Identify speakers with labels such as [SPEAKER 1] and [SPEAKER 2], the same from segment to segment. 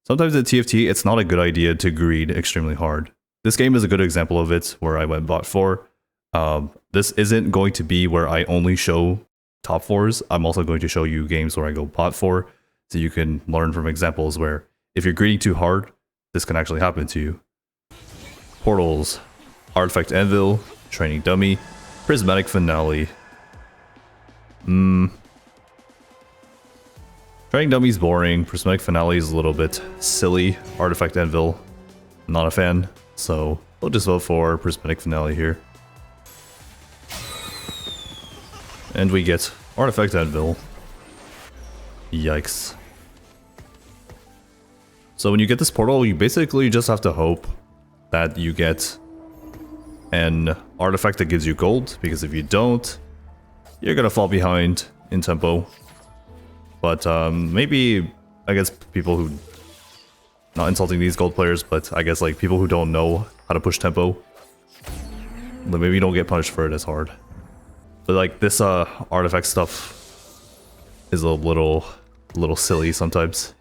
[SPEAKER 1] Sometimes at TFT, it's not a good idea to greed extremely hard. This game is a good example of it, where I went bot 4. This isn't going to be where I only show top 4s. I'm also going to show you games where I go bot 4, so you can learn from examples where if you're greeding too hard, this can actually happen to you. Portals, Artifact Anvil, Training Dummy, Prismatic Finale. Training Dummy's boring, Prismatic Finale is a little bit silly, Artifact Anvil, not a fan, so we'll just vote for Prismatic Finale here. And we get Artifact Anvil. Yikes. So when you get this portal, you basically just have to hope that you get an artifact that gives you gold, because if you don't, you're gonna fall behind in tempo. But maybe, I guess people who, not insulting these gold players, but I guess like people who don't know how to push tempo, but maybe you don't get punished for it as hard. But like this artifact stuff is a little silly sometimes.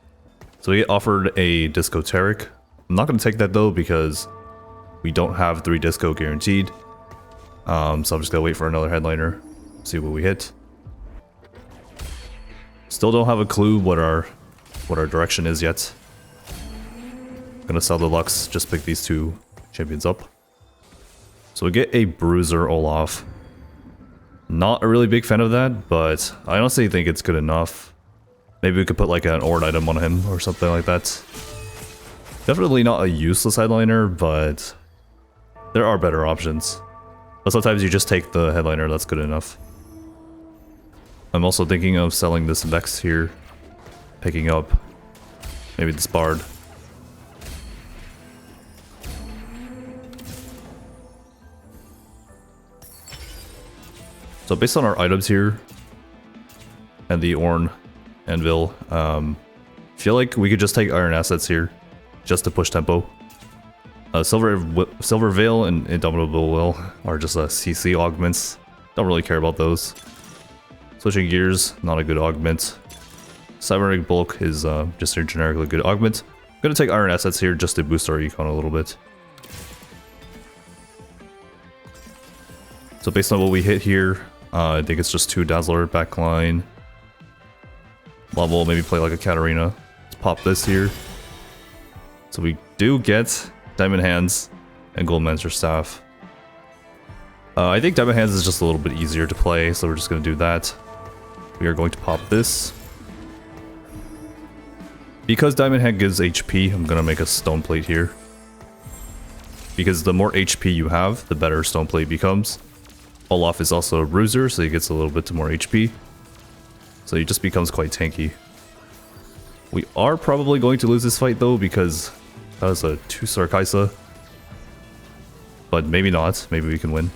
[SPEAKER 1] So we get offered a Discoteric. I'm not going to take that though because we don't have 3 disco guaranteed. So I'm just going to wait for another headliner, see what we hit. Still don't have a clue what our direction is yet. Gonna sell the Lux, just pick these 2 champions up. So we get a Bruiser Olaf. Not a really big fan of that, but I honestly think it's good enough. Maybe we could put like an Ord item on him or something like that. Definitely not a useless headliner, but there are better options. But sometimes you just take the headliner, that's good enough. I'm also thinking of selling this Vex here, picking up maybe this Bard. So based on our items here and the Ornn Anvil, feel like we could just take Iron Assets here just to push tempo. Silver Veil and Indomitable Will are just CC augments. Don't really care about those. Switching Gears, not a good augment. Cybernetic Bulk is just a generically good augment. I'm gonna take Iron Assets here just to boost our Econ a little bit. So based on what we hit here, I think it's just 2 Dazzler backline. Level, maybe play like a Katarina. Let's pop this here. So we do get Diamond Hands and Goldmancer Staff. I think Diamond Hands is just a little bit easier to play, so we're just going to do that. We are going to pop this. Because Diamond Hand gives HP, I'm going to make a Stone Plate here. Because the more HP you have, the better Stone Plate becomes. Olaf is also a bruiser, so he gets a little bit more HP. So he just becomes quite tanky. We are probably going to lose this fight though, because that was a 2-star Kaisa. But maybe not, maybe we can win.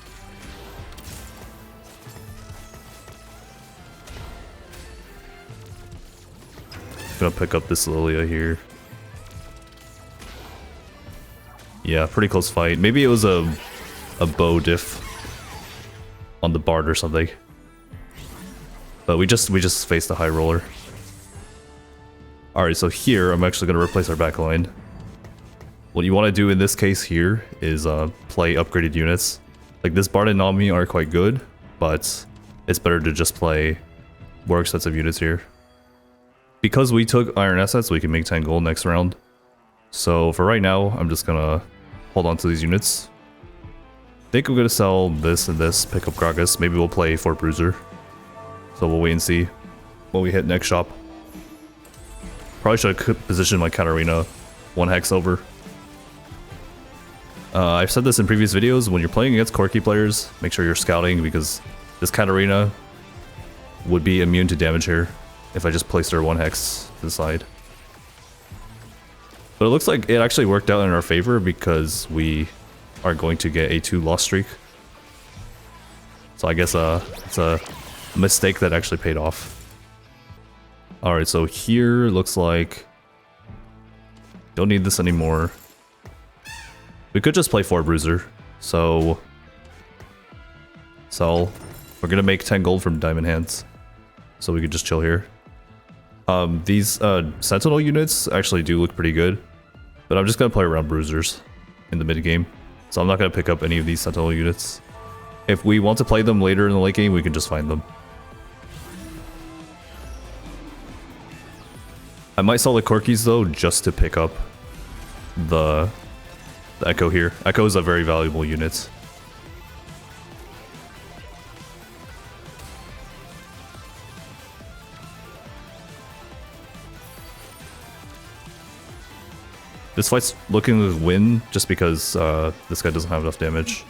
[SPEAKER 1] Gonna pick up this Lilia here. Yeah, pretty close fight. Maybe it was a bow diff on the Bard or something. But we just faced the high roller. Alright, so here I'm actually gonna replace our backline. What you want to do in this case here is play upgraded units. Like this Bard and Nami are quite good, but it's better to just play more expensive units here. Because we took Iron Assets, we can make 10 gold next round. So for right now, I'm just gonna hold on to these units. I think I'm gonna sell this and this, pick up Gragas. Maybe we'll play Fort Bruiser. So we'll wait and see what we hit next shop. Probably should have positioned my Katarina 1 hex over. I've said this in previous videos, when you're playing against Corki players, make sure you're scouting, because this Katarina would be immune to damage here if I just placed her 1 hex to the side. But it looks like it actually worked out in our favor, because we are going to get a 2 loss streak. So I guess it's a mistake that actually paid off. Alright, so here looks like don't need this anymore. We could just play 4 Bruiser. So we're gonna make 10 gold from Diamond Hands. So we could just chill here. These Sentinel units actually do look pretty good, but I'm just gonna play around Bruisers in the mid game, so I'm not gonna pick up any of these Sentinel units. If we want to play them later in the late game, we can just find them. I might sell the Corkis though, just to pick up the Echo here. Echo is a very valuable unit. This fight's looking to win just because this guy doesn't have enough damage.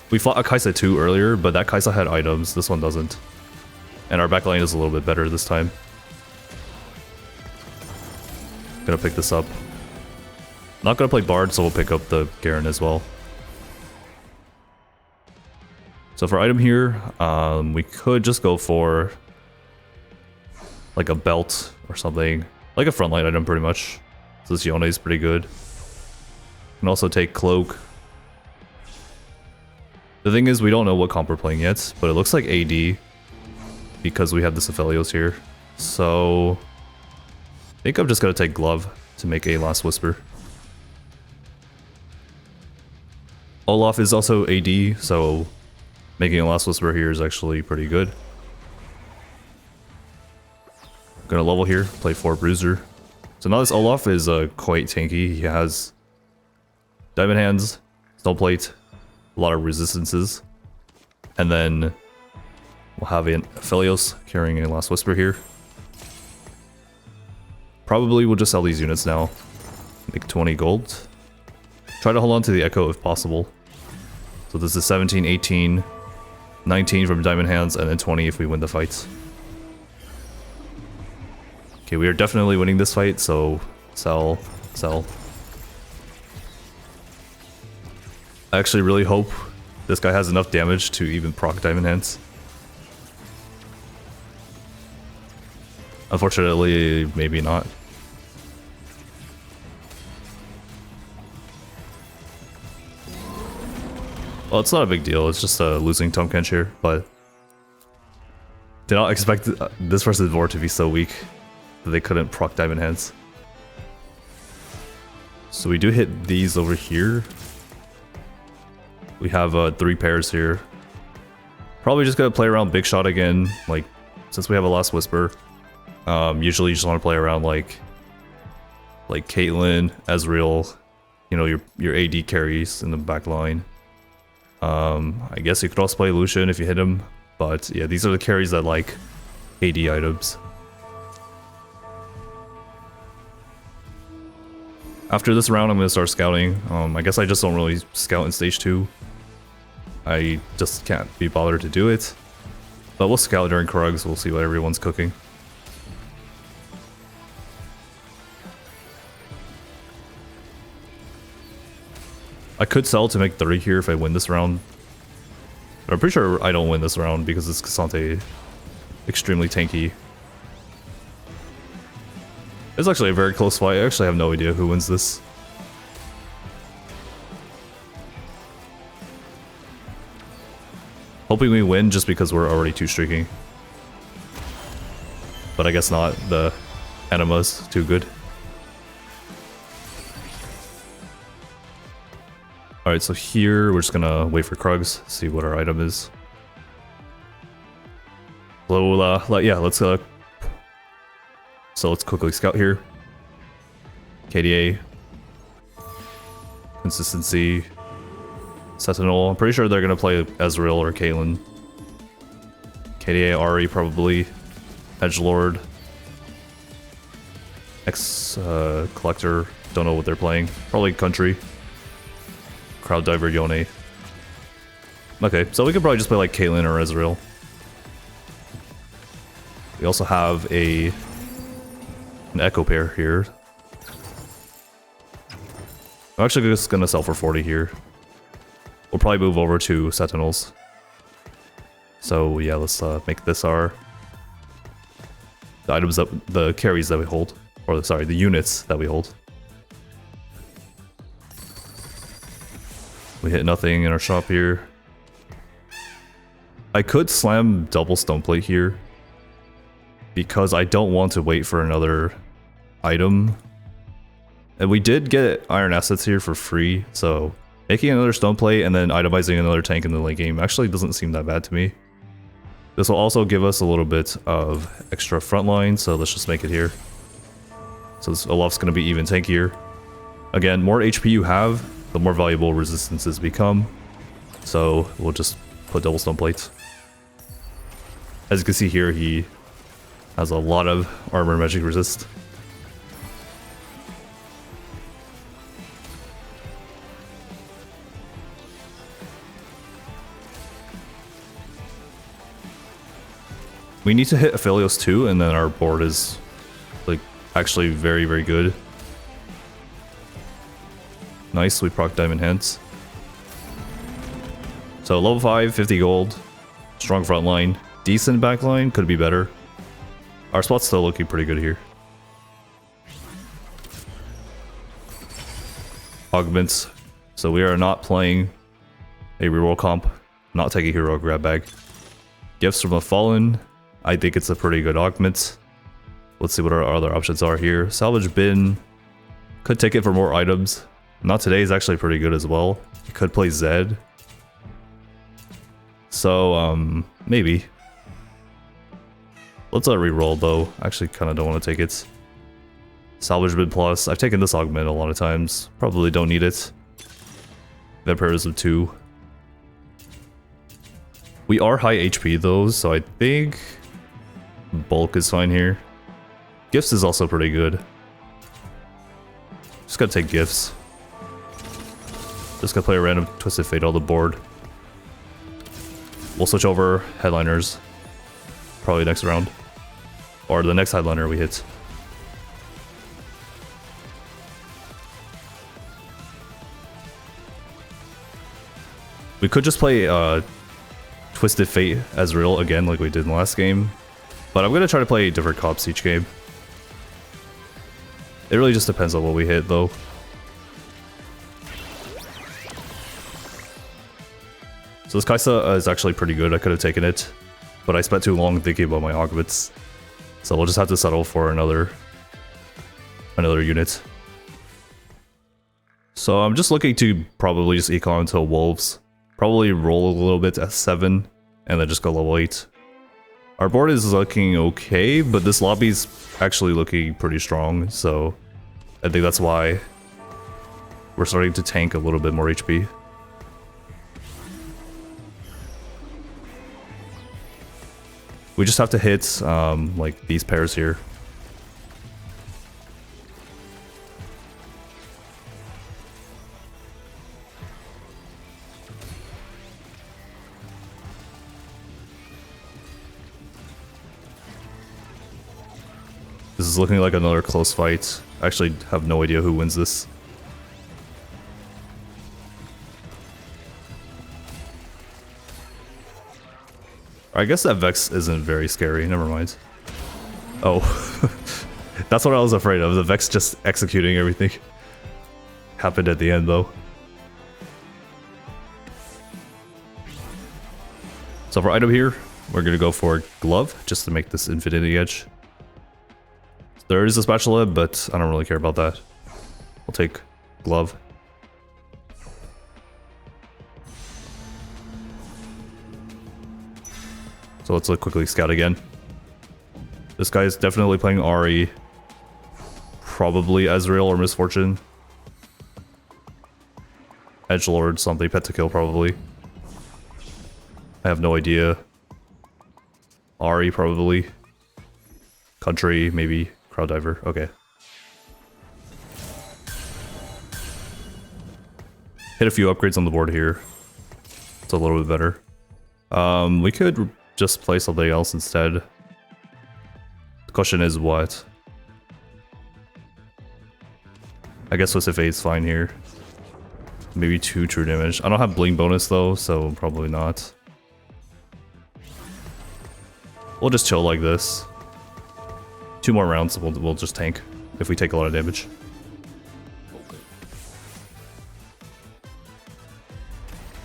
[SPEAKER 1] We fought a Kaisa 2 earlier, but that Kaisa had items, this one doesn't. And our backline is a little bit better this time. Gonna pick this up. Not gonna play Bard, so we'll pick up the Garen as well. So for item here, we could just go for like a belt or something. Like a frontline item pretty much. So this Yone is pretty good. Can also take Cloak. The thing is we don't know what comp we're playing yet, but it looks like AD because we have the Aphelios here. So I think I'm just gonna take Glove to make a Last Whisper. Olaf is also AD, so making a Last Whisper here is actually pretty good. Gonna level here, play 4 Bruiser. So now this Olaf is quite tanky. He has Diamond Hands, Stone Plate, a lot of resistances. And then we'll have an Aphelios carrying a Last Whisper here. Probably we'll just sell these units now. Make 20 gold. Try to hold on to the Echo if possible. So this is 17, 18, 19 from Diamond Hands, and then 20 if we win the fight. Okay, we are definitely winning this fight, so sell, sell. I actually really hope this guy has enough damage to even proc Diamond Hands. Unfortunately, maybe not. Well, it's not a big deal, it's just losing Tom Kench here, but did not expect this versus Vor to be so weak that they couldn't proc Diamond Hands. So we do hit these over here. We have 3 pairs here. Probably just gonna play around Big Shot again, like, since we have a Last Whisper. Usually you just want to play around like Caitlyn, Ezreal, you know, your AD carries in the back line. I guess you could also play Lucian if you hit him, but yeah, these are the carries that like AD items. After this round, I'm going to start scouting. I guess I just don't really scout in stage 2. I just can't be bothered to do it. But we'll scout during Krugs, we'll see what everyone's cooking. I could sell to make 30 here if I win this round. But I'm pretty sure I don't win this round because this Cassante extremely tanky. It's actually a very close fight. I actually have no idea who wins this. Hoping we win just because we're already 2-streaking. But I guess not. The Anima's too good. Alright, so here we're just gonna wait for Krugs, see what our item is. So, yeah, let's quickly scout here. KDA. Consistency. Sentinel. I'm pretty sure they're gonna play Ezreal or Caitlyn. KDA, Ahri probably. Edgelord. Collector. Don't know what they're playing. Probably Country. Crowd Diver, Yone. Okay, so we could probably just play like Caitlyn or Ezreal. We also have an Echo pair here. I'm actually just gonna sell for 40 here. We'll probably move over to Sentinels. So yeah, let's make this the items the carries that we hold, or sorry, the units that we hold. We hit nothing in our shop here. I could slam double Stone Plate here. because I don't want to wait for another item. And we did get iron assets here for free, so making another stone plate and then itemizing another tank in the late game actually doesn't seem that bad to me. This will also give us a little bit of extra front line, so let's just make it here. So this Olaf's going to be even tankier. Again, more HP you have, the more valuable resistances become. So we'll just put double stone plates. As you can see here, he has a lot of armor magic resist. We need to hit Aphelios too, and then our board is like actually very, very good. Nice, we proc Diamond Hands. So level 5, 50 gold, strong front line, decent back line, could be better. Our spot's still looking pretty good here. Augments. So we are not playing a reroll comp, not taking hero grab bag. Gifts from the Fallen. I think it's a pretty good augment. Let's see what our other options are here. Salvage bin. Could take it for more items. Not today is actually pretty good as well. You could play Zed. So, maybe. Let's reroll though. Actually kind of don't want to take it. Salvage bin plus. I've taken this augment a lot of times. Probably don't need it. Vampirism 2. We are high HP though, so I think bulk is fine here. Gifts is also pretty good. Just gotta take gifts. Just gotta play a random Twisted Fate on the board. We'll switch over headliners. Probably next round. Or the next headliner we hit. We could just play Twisted Fate as real again like we did in the last game. But I'm gonna try to play different cops each game. It really just depends on what we hit though. So this Kaisa is actually pretty good. I could have taken it, but I spent too long thinking about my augments. So we'll just have to settle for another unit. So I'm just looking to probably just econ until wolves. Probably roll a little bit at 7 and then just go level 8. Our board is looking okay, but this lobby's actually looking pretty strong, so I think that's why we're starting to tank a little bit more HP. We just have to hit like these pairs here. This is looking like another close fight. I actually have no idea who wins this. I guess that Vex isn't very scary, never mind. Oh, that's what I was afraid of, the Vex just executing everything. Happened at the end though. So for item here, we're gonna go for Glove, just to make this Infinity Edge. There is a spatula, but I don't really care about that. We'll take Glove. So let's quickly scout again. This guy is definitely playing Ari. Probably Ezreal or Misfortune. Edgelord, something, pet to kill probably. I have no idea. Ari probably. Country, maybe. Crowd Diver, okay. Hit a few upgrades on the board here. It's a little bit better. We could just play something else instead. The question is what? I guess Twisted Fate is fine here. Maybe 2 true damage. I don't have bling bonus though, so probably not. We'll just chill like this. 2 more rounds, we'll just tank if we take a lot of damage.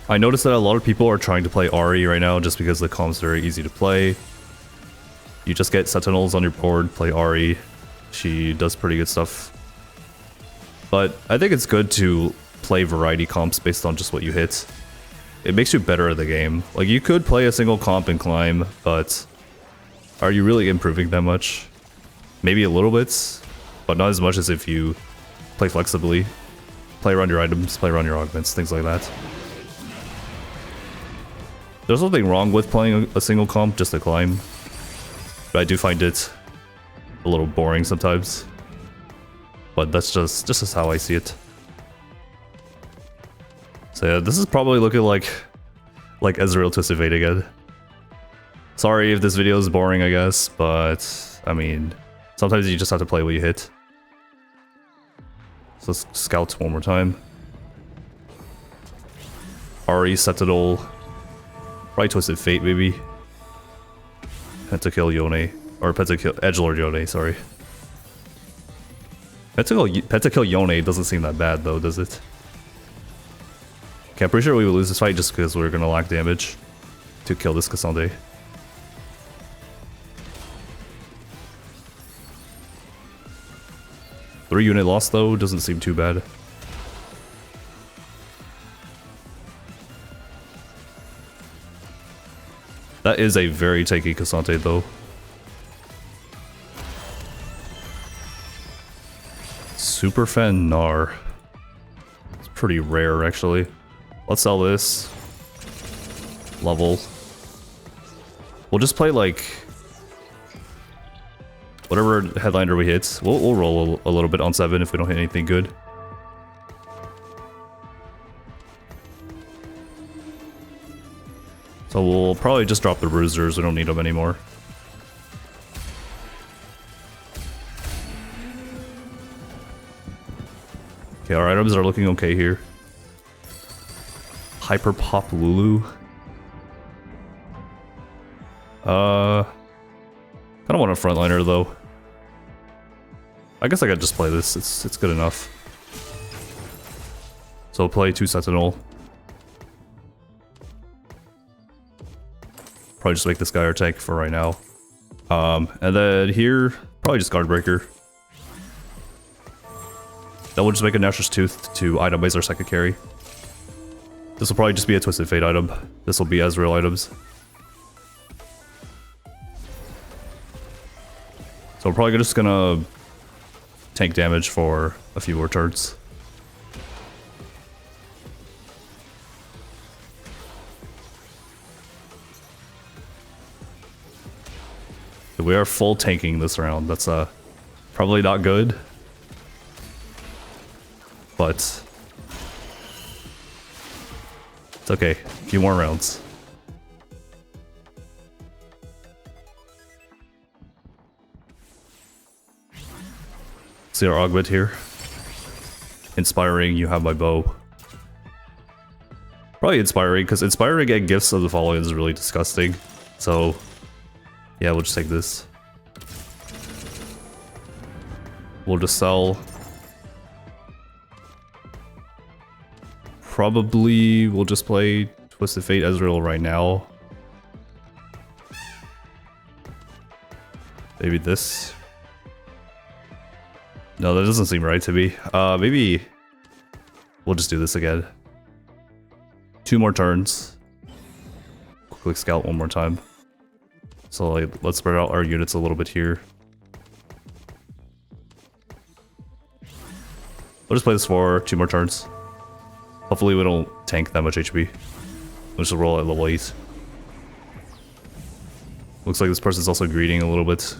[SPEAKER 1] I noticed that a lot of people are trying to play Ari right now just because the comp's very easy to play. You just get Sentinels on your board, play Ari. She does pretty good stuff. But I think it's good to play variety comps based on just what you hit. It makes you better at the game. Like, you could play a single comp and climb, but are you really improving that much? Maybe a little bit, but not as much as if you play flexibly. Play around your items, play around your augments, things like that. There's nothing wrong with playing a single comp just to climb, but I do find it a little boring sometimes. But that's just how I see it. So yeah, this is probably looking like Ezreal Twisted Fate again. Sorry if this video is boring, I guess, but I mean, sometimes you just have to play what you hit. So let's scout one more time. Ari, Sentinel, probably Twisted Fate maybe. Pentakill Yone, or Edgelord Yone, sorry. Pentakill Yone doesn't seem that bad though, does it? Okay, I'm pretty sure we will lose this fight just because we're gonna lack damage to kill this Cassandre. Three unit loss though, doesn't seem too bad. That is a very tanky Cassandre though. Superfan Gnar. It's pretty rare actually. Let's sell this. Level. We'll just play like whatever headliner we hit. We'll roll a little bit on 7 if we don't hit anything good. So we'll probably just drop the bruisers. We don't need them anymore. Okay, our items are looking okay here. Hyper Pop Lulu. Kind of want a frontliner though. I guess I could just play this. It's good enough. So play 2 Sentinel. Probably just make this guy our tank for right now. And then here, probably just Guardbreaker. Then we'll just make a Nashor's Tooth to itemize our second carry. This will probably just be a Twisted Fate item. This will be Ezreal items. So we're probably just gonna tank damage for a few more turns. We are full tanking this round. That's probably not good. But it's okay. A few more rounds. See our augment here. Inspiring, you have my bow. Probably inspiring, because inspiring and gifts of the following is really disgusting. So yeah, we'll just take this. We'll just sell. Probably we'll just play Twisted Fate Ezreal right now. Maybe this. No, that doesn't seem right to me. Maybe we'll just do this again. 2 more turns. Quickly scout one more time. So like, let's spread out our units a little bit here. We'll just play this for 2 more turns. Hopefully we don't tank that much HP. We'll just roll at level 8. Looks like this person's also greeting a little bit.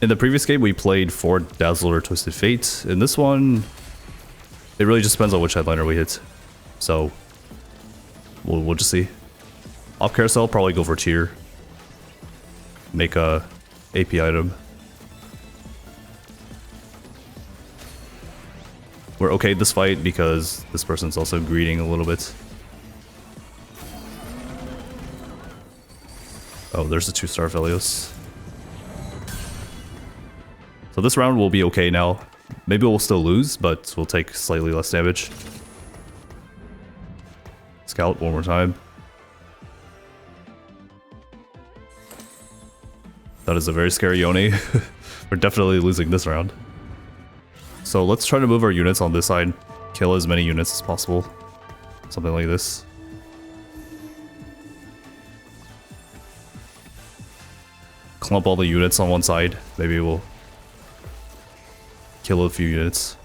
[SPEAKER 1] In the previous game, we played 4 Dazzler or Twisted Fate. In this one, it really just depends on which headliner we hit. So, we'll just see. Off carousel, probably go for tier. Make a AP item. We're okay this fight because this person's also greeting a little bit. Oh, there's the 2-star Velios. So this round will be okay now. Maybe we'll still lose, but we'll take slightly less damage. Scout one more time. That is a very scary Yone. We're definitely losing this round. So let's try to move our units on this side. Kill as many units as possible. Something like this. Clump all the units on one side. Maybe we'll kill a few units.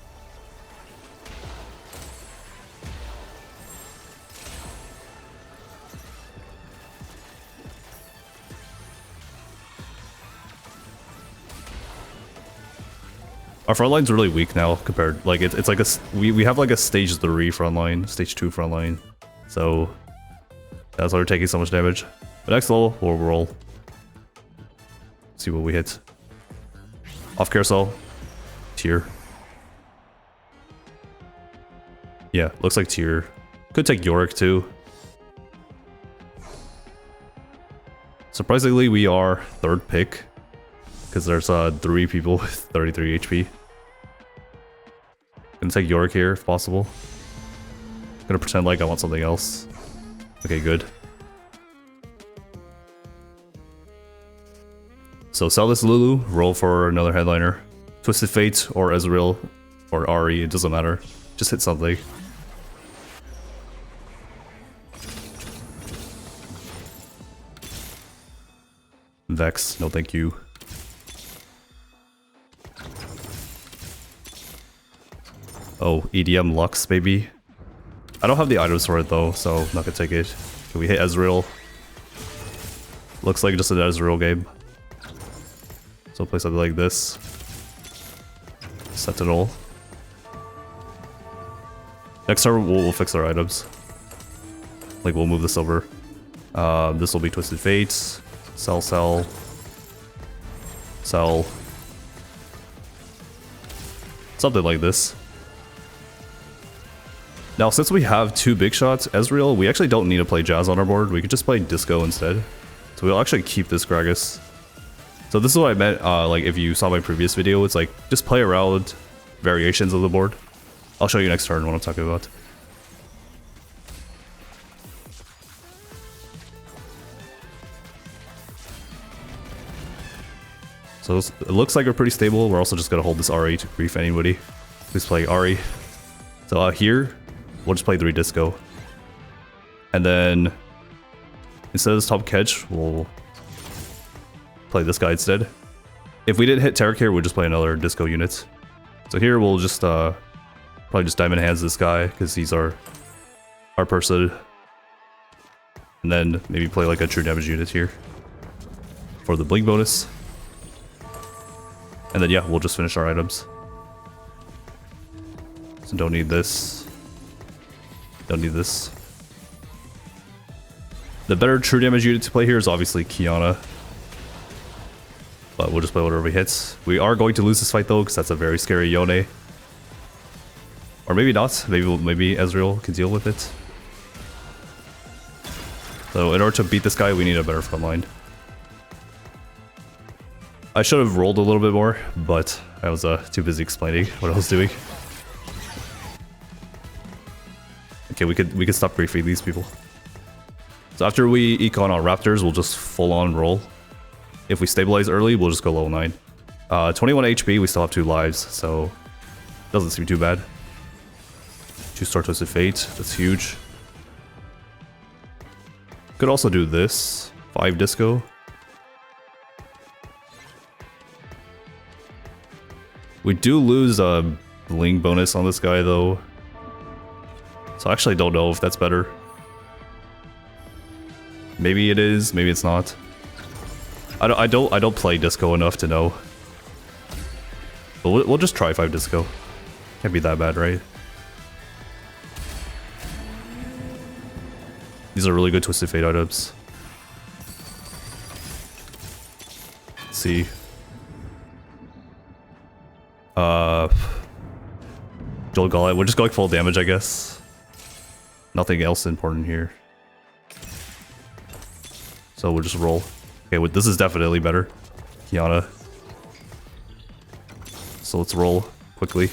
[SPEAKER 1] Our front line's really weak now compared, like it's like we have like a stage 3 front line, stage 2 front line. So that's why we're taking so much damage. But next level, we'll roll. See what we hit. Off carousel. Tier. Yeah, looks like tier. Could take Yorick too. Surprisingly, we are third pick. Because there's 3 people with 33 HP. Gonna take Yorick here if possible. Gonna pretend like I want something else. Okay, good. So sell this Lulu, roll for another headliner. Twisted Fate or Ezreal or Ari, it doesn't matter. Just hit something. Vex, no thank you. Oh, EDM Lux, baby. I don't have the items for it though, so I'm not gonna take it. Can we hit Ezreal? Looks like just an Ezreal game. So play something like this. Sentinel. Next turn we'll fix our items. Like we'll move this over. This will be Twisted Fate. Sell, sell. Sell. Something like this. Now, since we have 2 big shots, Ezreal, we actually don't need to play Jazz on our board. We could just play Disco instead. So we'll actually keep this Gragas. So this is what I meant, like if you saw my previous video, it's like, just play around variations of the board. I'll show you next turn what I'm talking about. So it looks like we're pretty stable. We're also just gonna hold this Ari to grief anybody who's playing Ari. So here, we'll just play 3 Disco. And then, instead of this top catch, we'll play this guy instead. If we didn't hit Taric here, we'll just play another Disco unit. So here we'll just, probably just Diamond Hands this guy, because he's our person. And then maybe play like a true damage unit here. For the blink bonus. And then yeah, we'll just finish our items. So don't need this. Don't need this. The better true damage unit to play here is obviously Kiana. But we'll just play whatever we hit. We are going to lose this fight though, because that's a very scary Yone. Or maybe not. Maybe Ezreal can deal with it. So in order to beat this guy, we need a better front line. I should have rolled a little bit more, but I was too busy explaining what I was doing. Okay, we could stop griefing these people. So after we econ our Raptors, we'll just full on roll. If we stabilize early, we'll just go level 9. 21 HP, we still have 2 lives, so doesn't seem too bad. 2-star Twisted Fate, that's huge. Could also do this. 5 Disco. We do lose a bling bonus on this guy though. So I actually don't know if that's better. Maybe it is, maybe it's not. I don't play Disco enough to know. But we'll just try 5 Disco. Can't be that bad, right? These are really good Twisted Fate items. Let's see. Joel Gauntlet, we're just going full damage, I guess. Nothing else important here. So we'll just roll. Okay, this is definitely better. Kiana. So let's roll. quickly.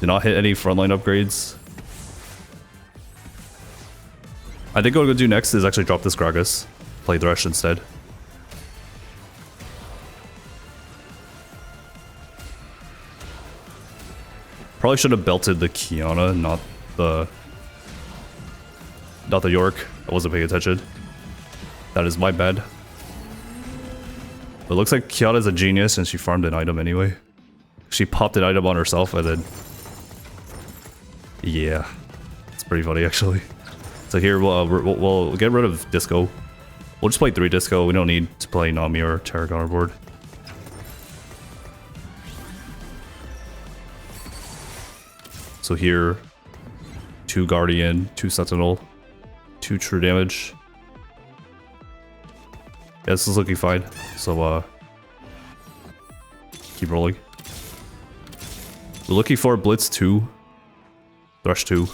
[SPEAKER 1] Did not hit any frontline upgrades. I think what I'm gonna do next is actually drop this Gragas. Play Thresh instead. Probably should have belted the Kiana, not the York. I wasn't paying attention. That is my bad. But it looks like Kiana's a genius and she farmed an item anyway. She popped an item on herself and then... Yeah. It's pretty funny actually. So here we'll get rid of Disco. We'll just play 3 Disco. We don't need to play Nami or Terragon on board. So here, 2 Guardian, 2 Sentinel, 2 true damage. Yeah, this is looking fine. So keep rolling. We're looking for Blitz 2, Thresh 2.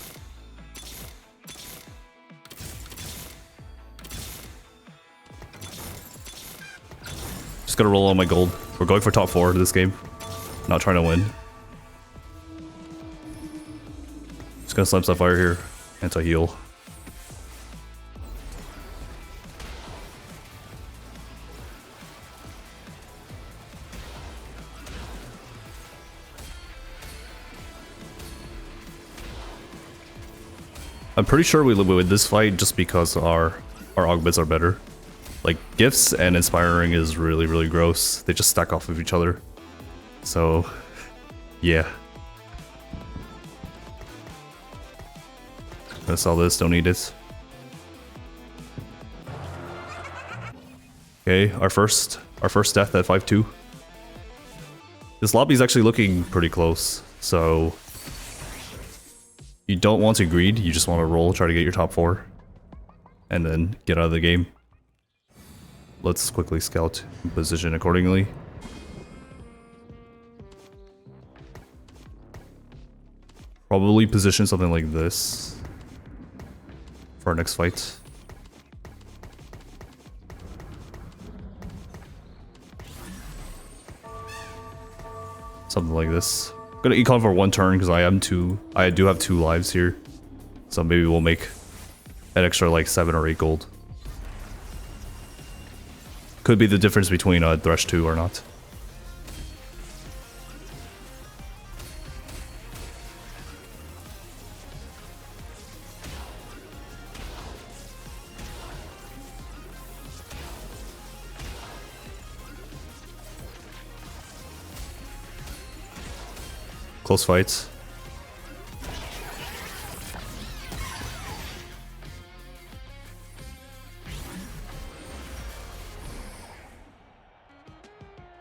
[SPEAKER 1] Just gotta roll on my gold. We're going for top 4 this game. Not trying to win. Just gonna slam Sapphire here. Anti-heal. I'm pretty sure we win this fight just because our augments are better. Like, gifts and inspiring is really, really gross. They just stack off of each other. So, yeah. Gonna sell this, don't need it. Okay, our first death at 5-2. This lobby is actually looking pretty close, so you don't want to greed, you just want to roll, try to get your top 4, and then get out of the game. Let's quickly scout and position accordingly. Probably position something like this for our next fight. Something like this. I'm gonna econ for 1 turn because I do have 2 lives here. So maybe we'll make an extra like 7 or 8 gold. Could be the difference between Thresh 2 or not. Close fights.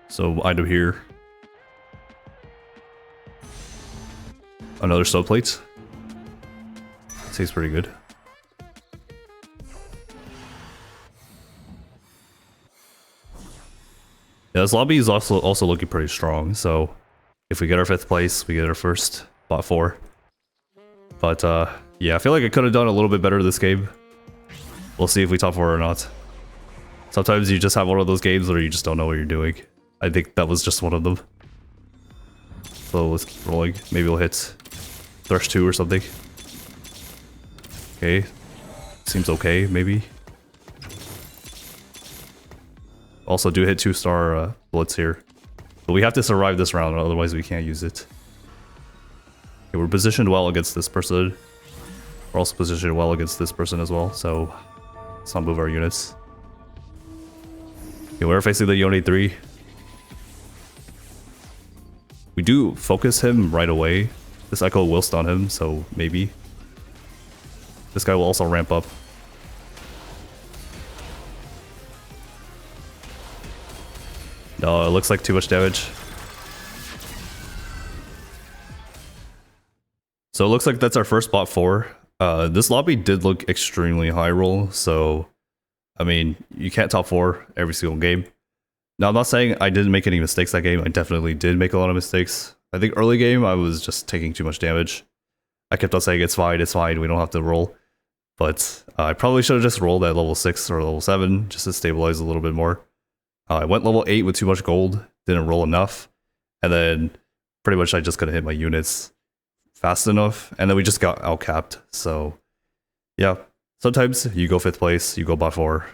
[SPEAKER 1] So item here. Another sub plate. Tastes pretty good. Yeah, this lobby is also looking pretty strong, so if we get our 5th place, we get our first bot 4. But yeah, I feel like I could have done a little bit better this game. We'll see if we top 4 or not. Sometimes you just have one of those games where you just don't know what you're doing. I think that was just one of them. So let's keep rolling. Maybe we'll hit Thresh 2 or something. Okay. Seems okay, maybe. Also do hit 2-star Blitz here. But we have to survive this round, otherwise we can't use it. Okay, we're positioned well against this person. We're also positioned well against this person as well, so let's not move our units. Okay, we're facing the Yone 3. We do focus him right away. This Echo will stun him, so maybe. This guy will also ramp up. No, it looks like too much damage. So it looks like that's our first bot 4. This lobby did look extremely high roll, so I mean, you can't top 4 every single game. Now, I'm not saying I didn't make any mistakes that game. I definitely did make a lot of mistakes. I think early game, I was just taking too much damage. I kept on saying, it's fine, we don't have to roll. But I probably should have just rolled at level 6 or level 7 just to stabilize a little bit more. I went level 8 with too much gold, didn't roll enough, and then pretty much I just couldn't hit my units fast enough, and then we just got outcapped. So yeah, sometimes you go 5th place, you go bot 4,